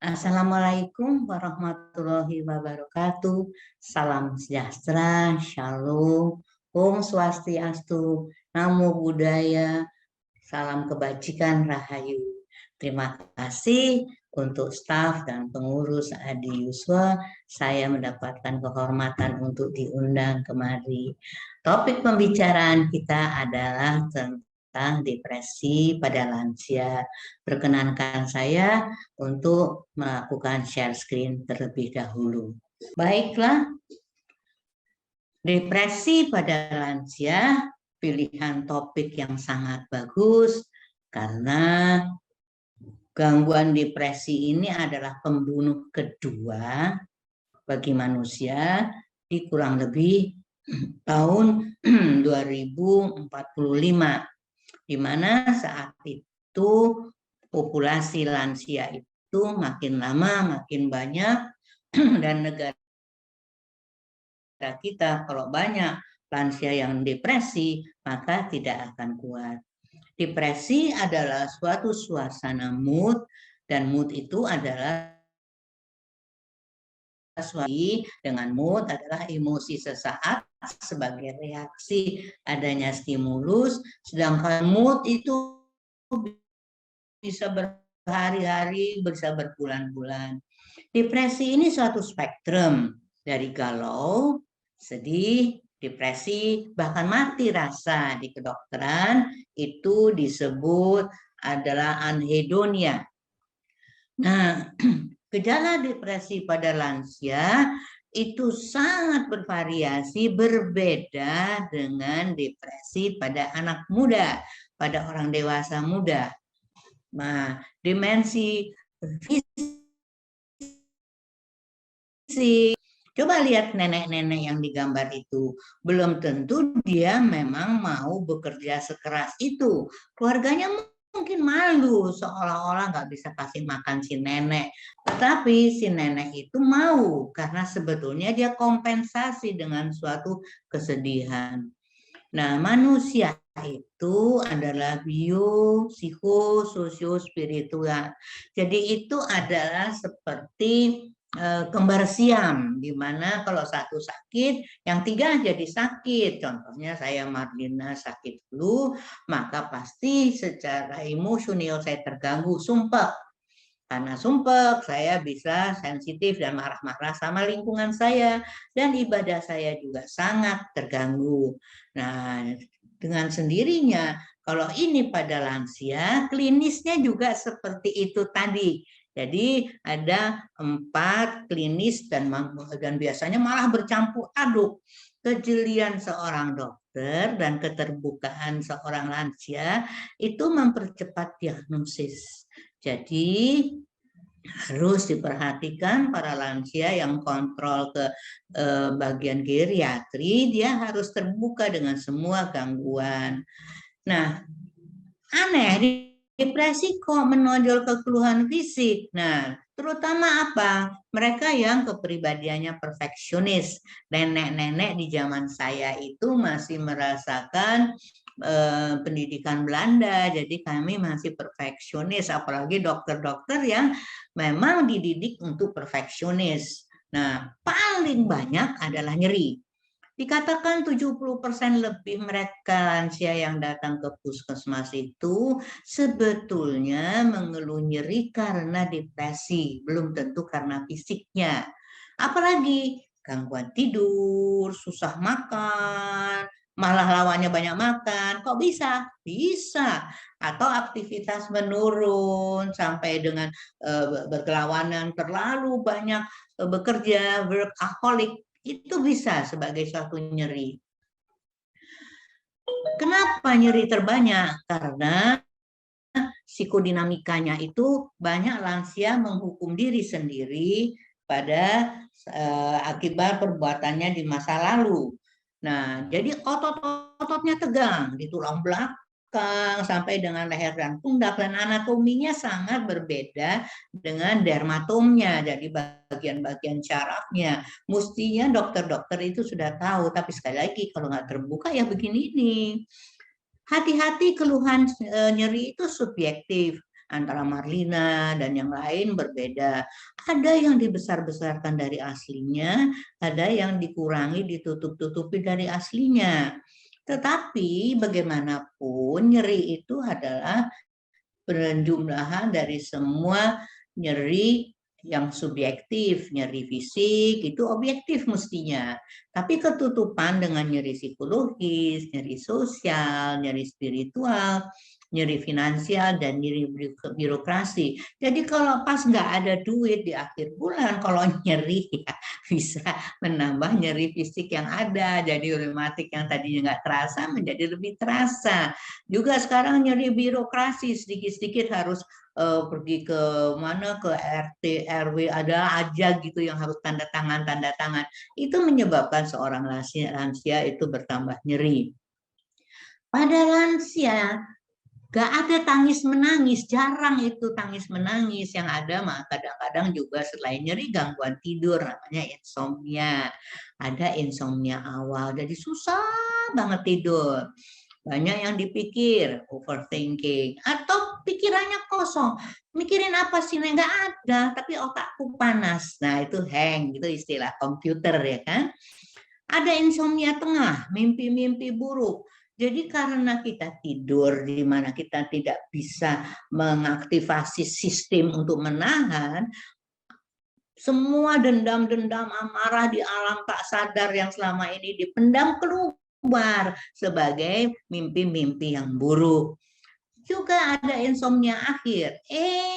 Assalamualaikum warahmatullahi wabarakatuh. Salam sejahtera, shalom, om swastiastu, namo buddhaya, salam kebajikan, rahayu. Terima kasih untuk staf dan pengurus Adi Yuswa. Saya mendapatkan kehormatan untuk diundang kemari. Topik pembicaraan kita adalah tentang depresi pada lansia. Perkenankan saya untuk melakukan share screen terlebih dahulu. Baiklah, depresi pada lansia, pilihan topik yang sangat bagus karena gangguan depresi ini adalah pembunuh kedua bagi manusia di kurang lebih tahun 2045, di mana saat itu populasi lansia itu makin lama makin banyak dan negara kita kalau banyak lansia yang depresi maka tidak akan kuat. Depresi adalah suatu suasana mood dan mood itu adalah dengan mood adalah emosi sesaat sebagai reaksi adanya stimulus, sedangkan mood itu bisa berhari-hari, bisa berbulan-bulan. Depresi ini suatu spektrum dari galau, sedih, depresi, bahkan mati rasa di kedokteran itu disebut adalah anhedonia. Nah, gejala depresi pada lansia itu sangat bervariasi, berbeda dengan depresi pada anak muda, pada orang dewasa muda. Nah, dimensi fisik, coba lihat nenek-nenek yang digambar itu. Belum tentu dia memang mau bekerja sekeras itu. Keluarganya mungkin malu seolah-olah nggak bisa kasih makan si nenek. Tetapi si nenek itu mau karena sebetulnya dia kompensasi dengan suatu kesedihan. Nah, manusia itu adalah bio, psiko, sosio, spiritual. Jadi itu adalah seperti kembar siam, di mana kalau satu sakit, yang tiga jadi sakit. Contohnya saya Marlina sakit flu, maka pasti secara emosional saya terganggu, sumpah. Karena sumpah, saya bisa sensitif dan marah-marah sama lingkungan saya. Dan ibadah saya juga sangat terganggu. Nah, dengan sendirinya, kalau ini pada lansia, klinisnya juga seperti itu tadi. Jadi ada 4 klinis dan biasanya malah bercampur aduk. Kejelian seorang dokter dan keterbukaan seorang lansia itu mempercepat diagnosis. Jadi harus diperhatikan para lansia yang kontrol ke bagian geriatri, dia harus terbuka dengan semua gangguan. Nah, aneh, depresi kok menonjol ke keluhan fisik. Nah, terutama apa? Mereka yang kepribadiannya perfeksionis. Nenek-nenek di zaman saya itu masih merasakan pendidikan Belanda, jadi kami masih perfeksionis, apalagi dokter-dokter yang memang dididik untuk perfeksionis. Nah, paling banyak adalah nyeri. Dikatakan 70% lebih mereka lansia yang datang ke puskesmas itu sebetulnya mengeluh nyeri karena depresi, belum tentu karena fisiknya. Apalagi gangguan tidur, susah makan, malah lawannya banyak makan. Kok bisa? Bisa. Atau aktivitas menurun sampai dengan berkelawanan, terlalu banyak bekerja, workaholic, itu bisa sebagai suatu nyeri. Kenapa nyeri terbanyak? Karena psikodinamikanya itu banyak lansia menghukum diri sendiri pada akibat perbuatannya di masa lalu. Nah, jadi otot-ototnya tegang di tulang belakang sampai dengan leher dan pundak, dan anatominya sangat berbeda dengan dermatomnya, jadi bagian-bagian syarafnya. Mestinya dokter-dokter itu sudah tahu, tapi sekali lagi kalau nggak terbuka ya begini nih. Hati-hati, keluhan nyeri itu subjektif. antara Marlina dan yang lain berbeda. Ada yang dibesar-besarkan dari aslinya, ada yang dikurangi, ditutup-tutupi dari aslinya. Tetapi bagaimanapun nyeri itu adalah penjumlahan dari semua nyeri yang subjektif, nyeri fisik itu objektif mestinya. Tapi ketutupan dengan nyeri psikologis, nyeri sosial, nyeri spiritual, nyeri finansial, dan nyeri birokrasi. Jadi kalau pas nggak ada duit di akhir bulan, kalau nyeri ya bisa menambah nyeri fisik yang ada. Jadi rematik yang tadinya nggak terasa menjadi lebih terasa. Juga sekarang nyeri birokrasi, sedikit-sedikit harus pergi ke mana, ke RT RW, ada aja gitu yang harus tanda tangan itu menyebabkan seorang lansia itu bertambah nyeri. Pada lansia gak ada tangis menangis, jarang itu tangis menangis. Yang ada mah kadang-kadang juga selain nyeri gangguan tidur, namanya insomnia. Ada insomnia awal, jadi susah banget tidur. Banyak yang dipikir, overthinking, atau pikirannya kosong. Mikirin apa sih? Nggak ada, tapi otakku panas. Nah, itu hang, itu istilah komputer ya kan. Ada insomnia tengah, mimpi-mimpi buruk. Jadi karena kita tidur di mana kita tidak bisa mengaktifasi sistem untuk menahan, semua dendam-dendam amarah di alam tak sadar yang selama ini dipendam keluar sebagai mimpi-mimpi yang buruk. Juga ada insomnia akhir.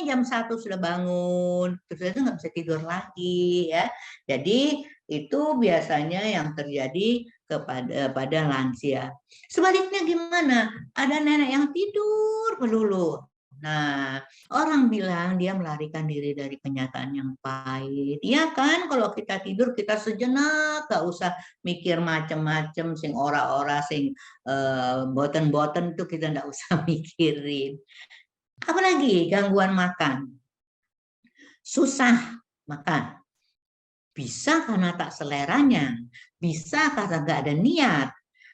Jam 1 sudah bangun, terus itu nggak bisa tidur lagi ya. Jadi itu biasanya yang terjadi pada lansia. Sebaliknya gimana? Ada nenek yang tidur melulu. Nah, orang bilang dia melarikan diri dari kenyataan yang pahit. Iya kan, kalau kita tidur kita sejenak, gak usah mikir macem-macem, sing ora-ora, sing boten-boten itu kita nggak usah mikirin. Apalagi gangguan makan, susah makan, bisa karena tak seleranya, bisa karena nggak ada niat,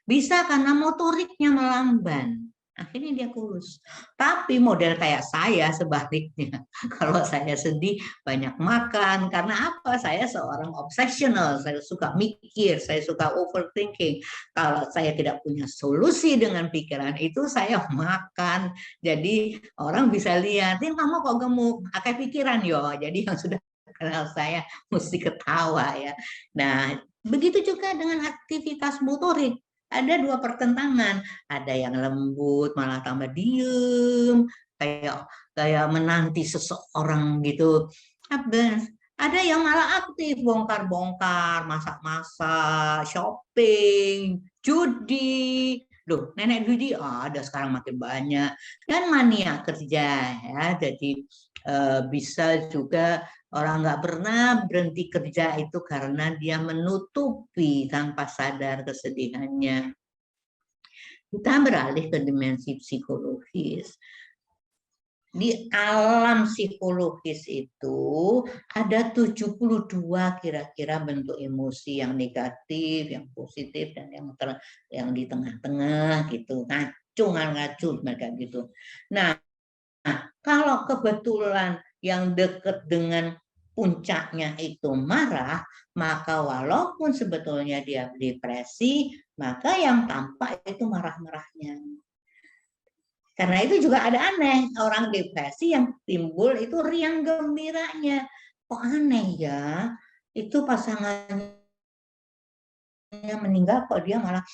bisa karena motoriknya melamban. Akhirnya dia kurus. Tapi model kayak saya sebaliknya. Kalau saya sedih, banyak makan. Karena apa? Saya seorang obsessional. Saya suka mikir, saya suka overthinking. Kalau saya tidak punya solusi dengan pikiran itu, saya makan. Jadi orang bisa lihat, ini kamu kok gemuk? Pakai pikiran yo. Jadi yang sudah kenal saya mesti ketawa ya. Nah, begitu juga dengan aktivitas motorik. Ada dua pertentangan, ada yang lembut malah tambah diem, kayak kayak menanti seseorang gitu. Ada yang malah aktif, bongkar-bongkar, masak-masak, shopping, judi. Loh, nenek judi ada sekarang makin banyak. Dan mania kerja ya, jadi bisa juga orang nggak pernah berhenti kerja itu karena dia menutupi tanpa sadar kesedihannya. Kita beralih ke dimensi psikologis. Di alam psikologis itu ada 72 kira-kira bentuk emosi yang negatif, yang positif, dan yang di tengah-tengah gitu. Ngacung mereka gitu. Nah, kalau kebetulan yang dekat dengan puncaknya itu marah, maka walaupun sebetulnya dia depresi, maka yang tampak itu marah-marahnya. Karena itu juga ada aneh, orang depresi yang timbul itu riang gembiranya. Kok aneh ya? Itu pasangannya meninggal kok dia malah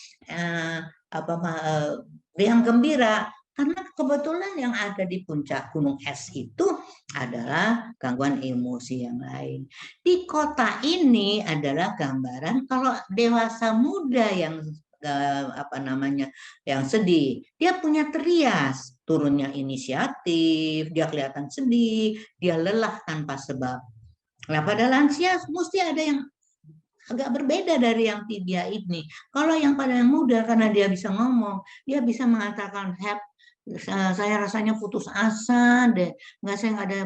riang gembira. Karena kebetulan yang ada di puncak gunung es itu adalah gangguan emosi yang lain. Di kota ini adalah gambaran kalau dewasa muda yang yang sedih, dia punya trias, turunnya inisiatif, dia kelihatan sedih, dia lelah tanpa sebab. Nah, pada lansia mesti ada yang agak berbeda dari yang dia ini. Kalau yang pada yang muda karena dia bisa ngomong, dia bisa mengatakan saya rasanya putus asa deh, saya nggak ada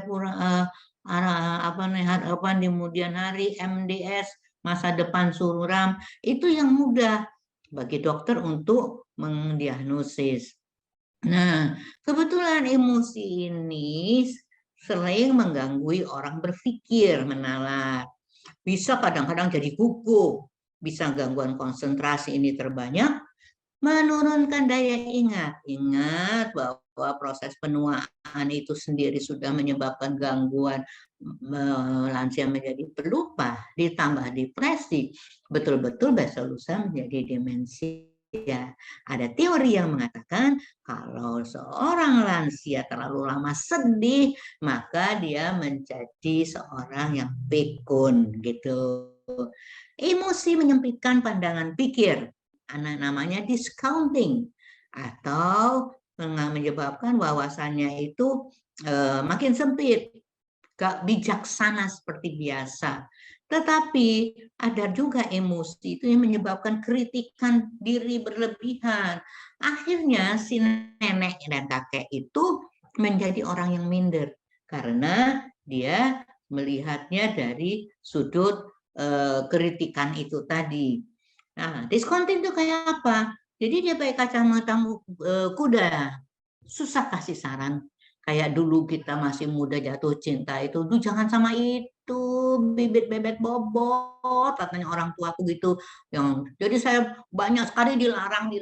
harapan di kemudian hari, MDS, masa depan suram, itu yang mudah bagi dokter untuk mendiagnosis. Nah, kebetulan emosi ini sering mengganggu orang berpikir, menalar. Bisa kadang-kadang jadi gugup, bisa gangguan konsentrasi ini terbanyak, menurunkan daya ingat. Ingat bahwa proses penuaan itu sendiri sudah menyebabkan gangguan lansia menjadi pelupa, ditambah depresi, betul-betul besok lusa menjadi demensia. Ada teori yang mengatakan kalau seorang lansia terlalu lama sedih, maka dia menjadi seorang yang pikun gitu. Emosi menyempitkan pandangan pikir, namanya discounting, atau menyebabkan wawasannya itu makin sempit, gak bijaksana seperti biasa. Tetapi ada juga emosi itu yang menyebabkan kritikan diri berlebihan. Akhirnya si nenek dan kakek itu menjadi orang yang minder karena dia melihatnya dari sudut kritikan itu tadi. Nah, diskontin itu kayak apa? Jadi dia pakai kacamata kuda, susah kasih saran. Kayak dulu kita masih muda jatuh cinta itu, duh jangan sama itu, bibit bebek bobot, katanya orang tua aku gitu. Jadi saya banyak sekali dilarang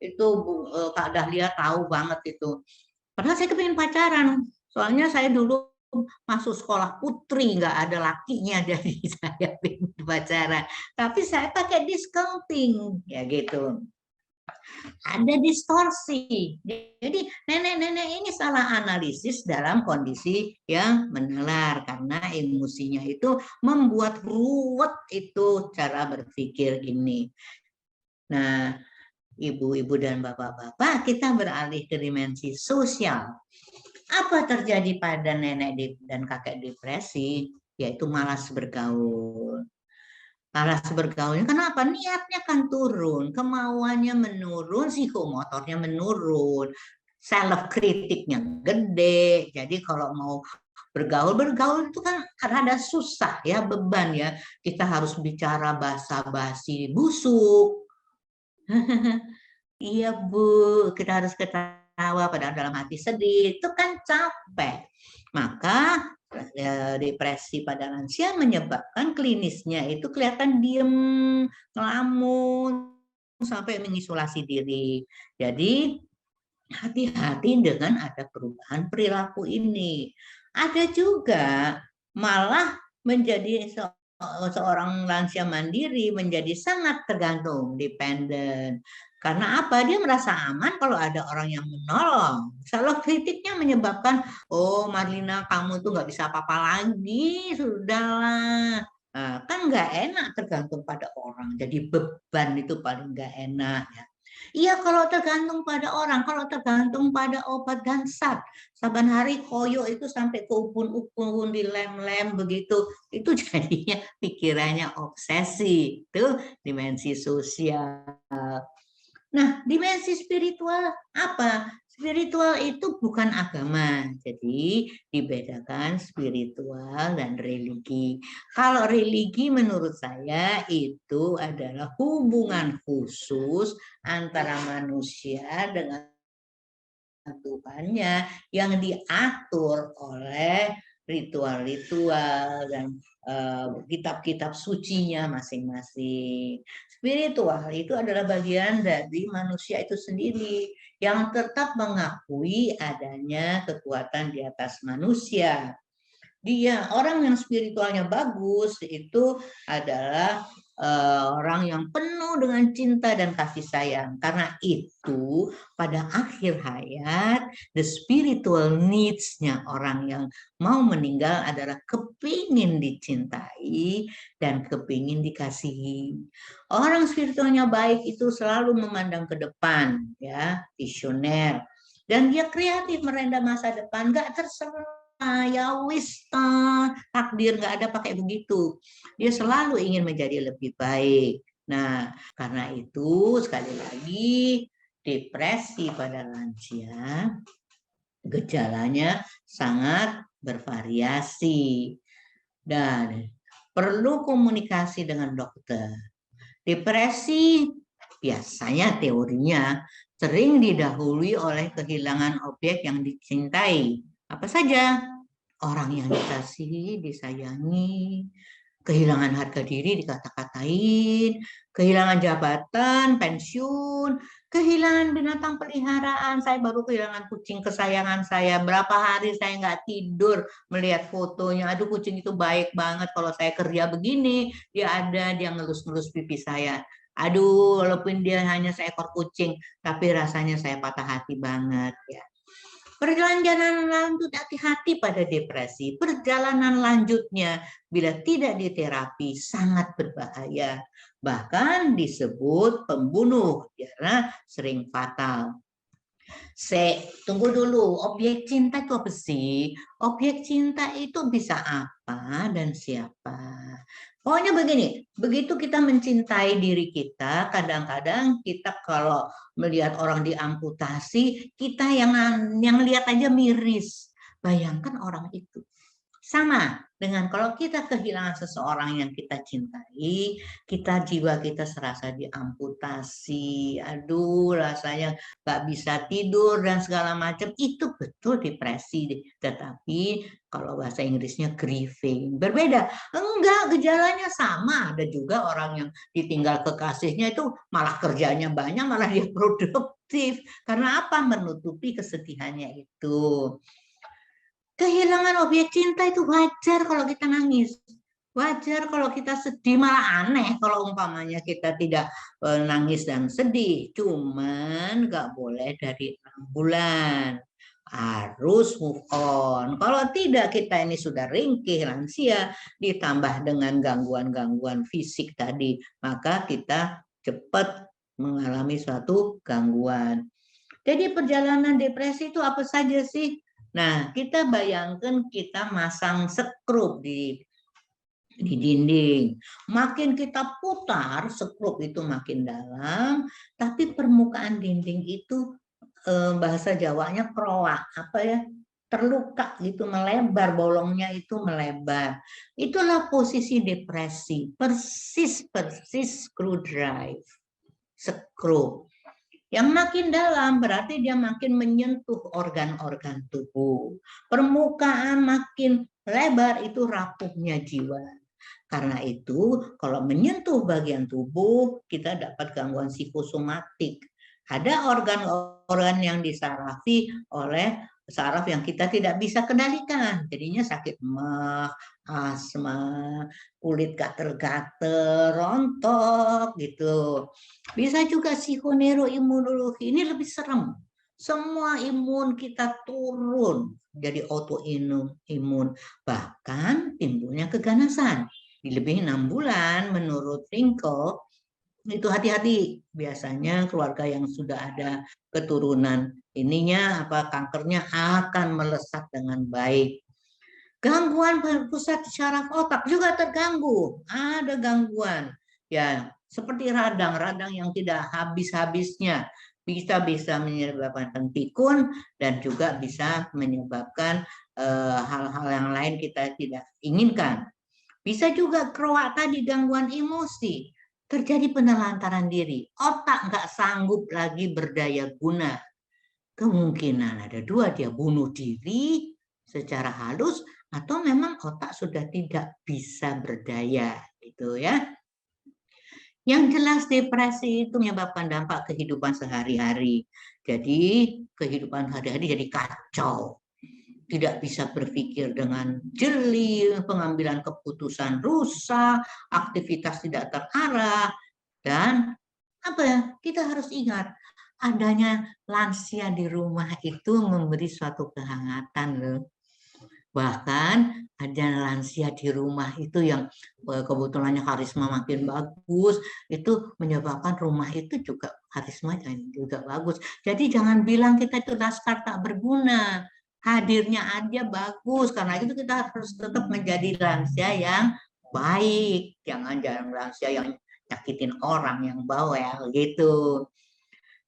itu Kak Dahlia tahu banget itu. Padahal saya kepingin pacaran, soalnya saya dulu masuk sekolah putri nggak ada lakinya jadi saya pengen pacaran. Tapi saya pakai discounting ya gitu. Ada distorsi. Jadi nenek-nenek ini salah analisis dalam kondisi yang menalar karena emosinya itu membuat ruwet itu cara berpikir ini. Nah, ibu-ibu dan bapak-bapak, kita beralih ke dimensi sosial. Apa terjadi pada nenek dan kakek depresi? Yaitu malas bergaul. Malas bergaulnya kenapa? Niatnya kan turun, kemauannya menurun, psikomotornya menurun, self kritiknya gede. Jadi kalau mau bergaul itu kan rada susah ya, beban ya. Kita harus bicara basa-basi busuk. Iya Bu, kita harus ketawa padahal dalam hati sedih. Itu kan capek. Maka depresi pada lansia menyebabkan klinisnya itu kelihatan diem, ngelamun, sampai mengisolasi diri. Jadi hati-hati dengan ada perubahan perilaku ini. Ada juga malah menjadi seorang lansia mandiri menjadi sangat tergantung, dependen. Karena apa? Dia merasa aman kalau ada orang yang menolong. Selalu kritiknya menyebabkan, oh Marlina kamu tuh nggak bisa apa-apa lagi, sudahlah. Nah, kan nggak enak tergantung pada orang. Jadi beban itu paling nggak enak ya. Iya kalau tergantung pada orang, kalau tergantung pada obat dan zat. Saban hari koyo itu sampai ke upun-upun, di lem-lem begitu. Itu jadinya pikirannya obsesi. Itu dimensi sosial. Nah, dimensi spiritual apa? Spiritual itu bukan agama, jadi dibedakan spiritual dan religi. Kalau religi menurut saya itu adalah hubungan khusus antara manusia dengan Tuhannya yang diatur oleh ritual-ritual dan kitab-kitab sucinya masing-masing. Spiritual itu adalah bagian dari manusia itu sendiri yang tetap mengakui adanya kekuatan di atas manusia. Dia orang yang spiritualnya bagus itu adalah orang yang penuh dengan cinta dan kasih sayang. Karena itu pada akhir hayat the spiritual needs-nya orang yang mau meninggal adalah kepingin dicintai dan kepingin dikasihi. Orang spiritualnya baik itu selalu memandang ke depan, ya, visioner. Dan dia kreatif merenda masa depan, gak terserah ya wis takdir nggak ada pakai begitu. Dia selalu ingin menjadi lebih baik. Nah, karena itu sekali lagi depresi pada lansia gejalanya sangat bervariasi dan perlu komunikasi dengan dokter. Depresi biasanya teorinya sering didahului oleh kehilangan objek yang dicintai. Apa saja? Orang yang dikasihi, disayangi, kehilangan harga diri, dikata-katain, kehilangan jabatan, pensiun, kehilangan binatang peliharaan. Saya baru kehilangan kucing kesayangan saya. Berapa hari saya nggak tidur melihat fotonya. Aduh, kucing itu baik banget. Kalau saya kerja begini, dia ngelus-ngelus pipi saya. Aduh, walaupun dia hanya seekor kucing, tapi rasanya saya patah hati banget ya. Perjalanan lanjut, hati-hati pada depresi. Perjalanan lanjutnya bila tidak diterapi sangat berbahaya. Bahkan disebut pembunuh karena sering fatal. Tunggu dulu, objek cinta itu apa sih? Objek cinta itu bisa apa dan siapa? Pokoknya begini, begitu kita mencintai diri kita, kadang-kadang kita kalau melihat orang diamputasi, kita yang lihat aja miris. Bayangkan orang itu. Sama dengan kalau kita kehilangan seseorang yang kita cintai, jiwa kita serasa diamputasi. Aduh, rasanya nggak bisa tidur dan segala macam. Itu betul depresi. Tetapi kalau bahasa Inggrisnya grieving. Berbeda. Enggak, gejalanya sama. Ada juga orang yang ditinggal kekasihnya itu malah kerjanya banyak, malah dia produktif. Karena apa? Menutupi kesedihannya itu. Kehilangan objek cinta itu wajar kalau kita nangis. Wajar kalau kita sedih, malah aneh kalau umpamanya kita tidak nangis dan sedih. Cuman nggak boleh dari 6 bulan. Harus move on. Kalau tidak, kita ini sudah ringkih, lansia, ditambah dengan gangguan-gangguan fisik tadi, maka kita cepat mengalami suatu gangguan. Jadi perjalanan depresi itu apa saja sih? Nah, kita bayangkan kita masang skrup di dinding. Makin kita putar, skrup itu makin dalam, tapi permukaan dinding itu bahasa Jawanya kroak, apa ya? Terluka gitu, melebar, bolongnya itu melebar. Itulah posisi depresi, persis screw drive, skrup. Yang makin dalam berarti dia makin menyentuh organ-organ tubuh. Permukaan makin lebar itu rapuhnya jiwa. Karena itu kalau menyentuh bagian tubuh kita dapat gangguan psikosomatik. Ada organ-organ yang disarafi oleh saraf yang kita tidak bisa kendalikan. Jadinya sakit mah, asma, kulit gatel-gatel, rontok gitu. Bisa juga psikoneuroimunologi, ini lebih serem. Semua imun kita turun jadi autoimun, bahkan timbulnya keganasan. Di lebih 6 bulan menurut Finkel, itu hati-hati. Biasanya keluarga yang sudah ada keturunan ininya kankernya akan melesat dengan baik. Gangguan pusat syaraf otak juga terganggu. Ada gangguan. Ya, seperti radang yang tidak habis-habisnya. Bisa menyebabkan pikun dan juga bisa menyebabkan hal-hal yang lain kita tidak inginkan. Bisa juga kroak tadi, gangguan emosi. Terjadi penelantaran diri. Otak nggak sanggup lagi berdaya guna. Kemungkinan ada dua, dia bunuh diri secara halus atau memang otak sudah tidak bisa berdaya gitu ya. Yang jelas depresi itu menyebabkan dampak kehidupan sehari-hari. Jadi kehidupan sehari-hari jadi kacau. Tidak bisa berpikir dengan jeli, pengambilan keputusan rusak, aktivitas tidak terarah, dan kita harus ingat adanya lansia di rumah itu memberi suatu kehangatan loh. Bahkan ada lansia di rumah itu yang kebetulannya karisma makin bagus, itu menyebabkan rumah itu juga karismanya juga bagus. Jadi jangan bilang kita itu laskar tak berguna. Hadirnya aja bagus, karena itu kita harus tetap menjadi lansia yang baik. Jangan lansia yang nyakitin orang, yang bawel gitu.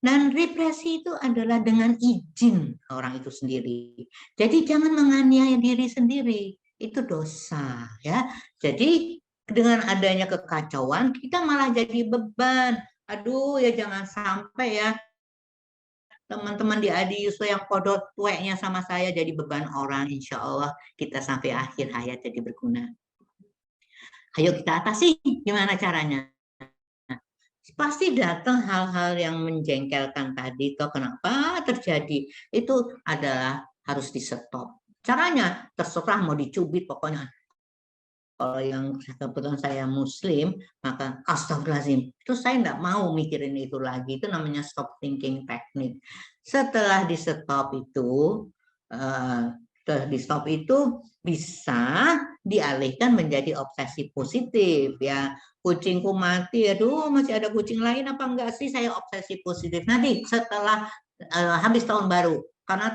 Dan represi itu adalah dengan izin orang itu sendiri. Jadi jangan menganiaya diri sendiri, itu dosa ya. Jadi dengan adanya kekacauan kita malah jadi beban. Aduh ya, jangan sampai ya teman-teman di Adi Yusuf yang kodok tueknya sama saya jadi beban orang, insya Allah kita sampai akhir hayat jadi berguna. Ayo kita atasi, gimana caranya? Pasti datang hal-hal yang menjengkelkan tadi, toh kenapa terjadi, itu adalah harus di stop. Caranya terserah mau dicubit pokoknya. Kalau yang kebetulan saya muslim, maka astagfirullahaladzim, terus saya nggak mau mikirin itu lagi, itu namanya stop thinking teknik. Setelah di stop itu, bisa dialihkan menjadi obsesi positif ya. Kucingku mati, aduh masih ada kucing lain apa enggak sih, saya obsesi positif. Nanti setelah habis tahun baru, karena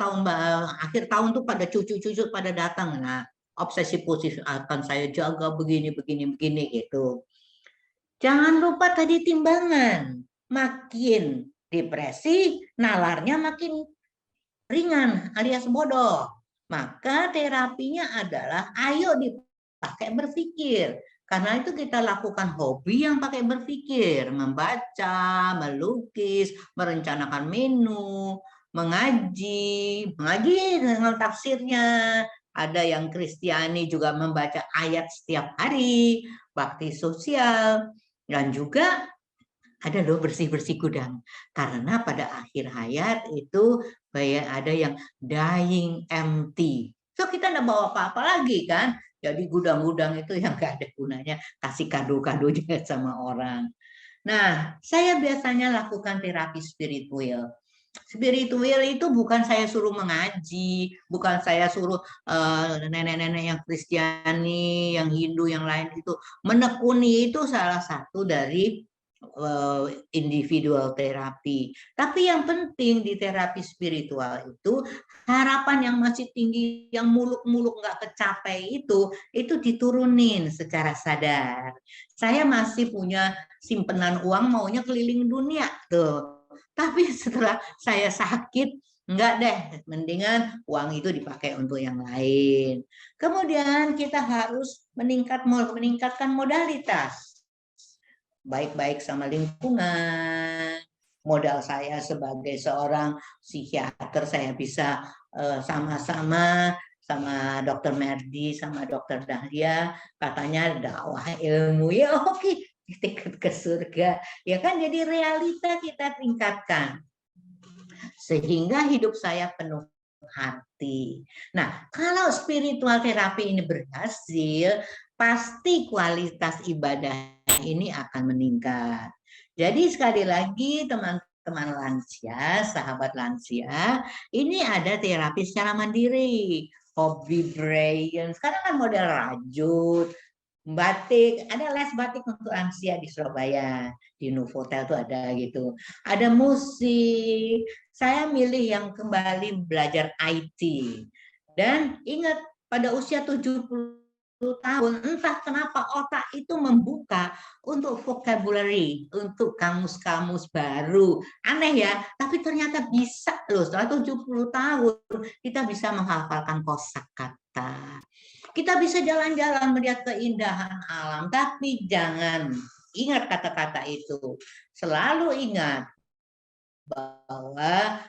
akhir tahun tuh pada cucu-cucu pada datang, nah obsesi positif akan saya jaga begini begini begini gitu. Jangan lupa tadi timbangan, makin depresi nalarnya makin ringan alias bodoh. Maka terapinya adalah ayo dipakai berpikir. Karena itu kita lakukan hobi yang pakai berpikir, membaca, melukis, merencanakan menu, mengaji dengan tafsirnya. Ada yang Kristiani juga membaca ayat setiap hari, bakti sosial, dan juga ada loh bersih-bersih gudang. Karena pada akhir hayat itu ada yang dying empty. So kita nggak bawa apa-apa lagi kan. Jadi gudang-gudang itu yang nggak ada gunanya. Kasih kado-kado juga sama orang. Nah, saya biasanya lakukan terapi spiritual. Spiritual itu bukan saya suruh mengaji, bukan saya suruh nenek-nenek yang Kristiani, yang Hindu, yang lain itu menekuni, itu salah satu dari individual terapi. Tapi yang penting di terapi spiritual itu harapan yang masih tinggi, yang muluk-muluk nggak kecapai itu diturunin secara sadar. Saya masih punya simpenan uang maunya keliling dunia tuh. Tapi setelah saya sakit, enggak deh, mendingan uang itu dipakai untuk yang lain. Kemudian kita harus meningkatkan modalitas. Baik-baik sama lingkungan. Modal saya sebagai seorang psikiater, saya bisa sama-sama sama Dokter Merdi, sama Dokter Dahlia, katanya dakwah ilmu, ya oke, tiket ke surga. Ya kan, jadi realita kita tingkatkan. Sehingga hidup saya penuh hati. Nah, kalau spiritual terapi ini berhasil, pasti kualitas ibadah ini akan meningkat. Jadi sekali lagi teman-teman lansia, sahabat lansia, ini ada terapi secara mandiri. Hobi brain, sekarang kan model rajut, batik, ada les batik untuk lansia di Surabaya, di Novotel tuh ada gitu. Ada musik, saya milih yang kembali belajar IT. Dan ingat, pada usia 70 tahun, entah kenapa otak itu membuka untuk vocabulary, untuk kamus-kamus baru. Aneh ya, tapi ternyata bisa loh, setelah 70 tahun kita bisa menghafalkan kosakata. Kita bisa jalan-jalan melihat keindahan alam, tapi jangan ingat kata-kata itu. Selalu ingat bahwa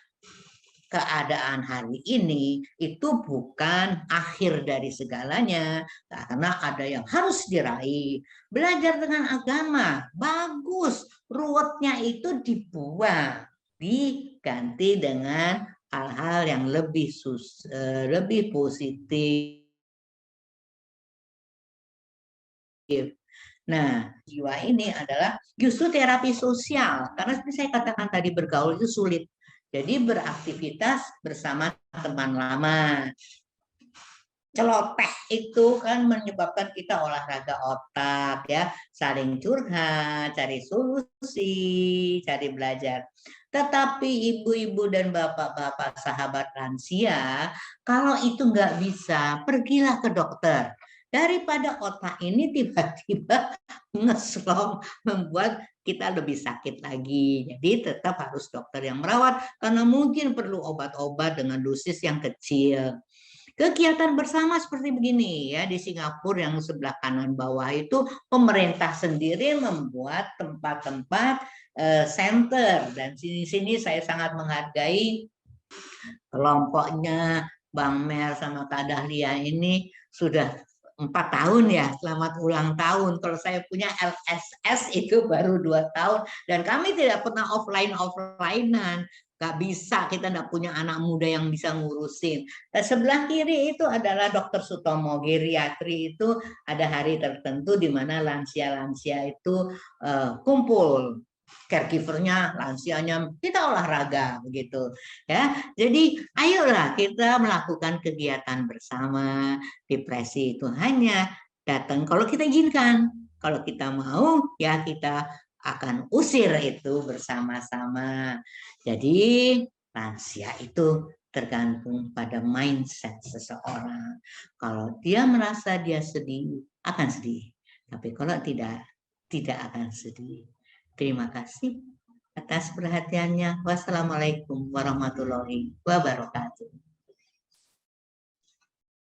keadaan hari ini itu bukan akhir dari segalanya, karena ada yang harus diraih. Belajar dengan agama bagus, ruwetnya itu dibuang, diganti dengan hal-hal yang lebih positif. Nah, jiwa ini adalah justru terapi sosial, karena seperti saya katakan tadi, bergaul itu sulit. Jadi beraktivitas bersama teman lama. Celoteh itu kan menyebabkan kita olahraga otak ya, saling curhat, cari solusi, cari belajar. Tetapi ibu-ibu dan bapak-bapak sahabat lansia, kalau itu nggak bisa, pergilah ke dokter. Daripada otak ini tiba-tiba ngeslong, membuat kita lebih sakit lagi. Jadi tetap harus dokter yang merawat, karena mungkin perlu obat-obat dengan dosis yang kecil. Kegiatan bersama seperti begini ya, di Singapura yang sebelah kanan bawah itu pemerintah sendiri membuat tempat-tempat center, dan sini saya sangat menghargai kelompoknya Bang Mel sama Kak Dahlia ini sudah 4 tahun ya, selamat ulang tahun. Kalau saya punya LSS itu baru 2 tahun, dan kami tidak pernah offlinean, nggak bisa, kita nggak punya anak muda yang bisa ngurusin. Dan sebelah kiri itu adalah Dokter Sutomo, geriatri itu ada hari tertentu di mana lansia-lansia itu kumpul, caregivernya, lansianya, kita olahraga begitu ya. Jadi ayolah kita melakukan kegiatan bersama. Depresi itu hanya datang kalau kita izinkan. Kalau kita mau, ya kita akan usir itu bersama-sama. Jadi lansia itu tergantung pada mindset seseorang. Kalau dia merasa dia sedih, akan sedih. Tapi kalau tidak, tidak akan sedih. Terima kasih atas perhatiannya. Wassalamualaikum warahmatullahi wabarakatuh.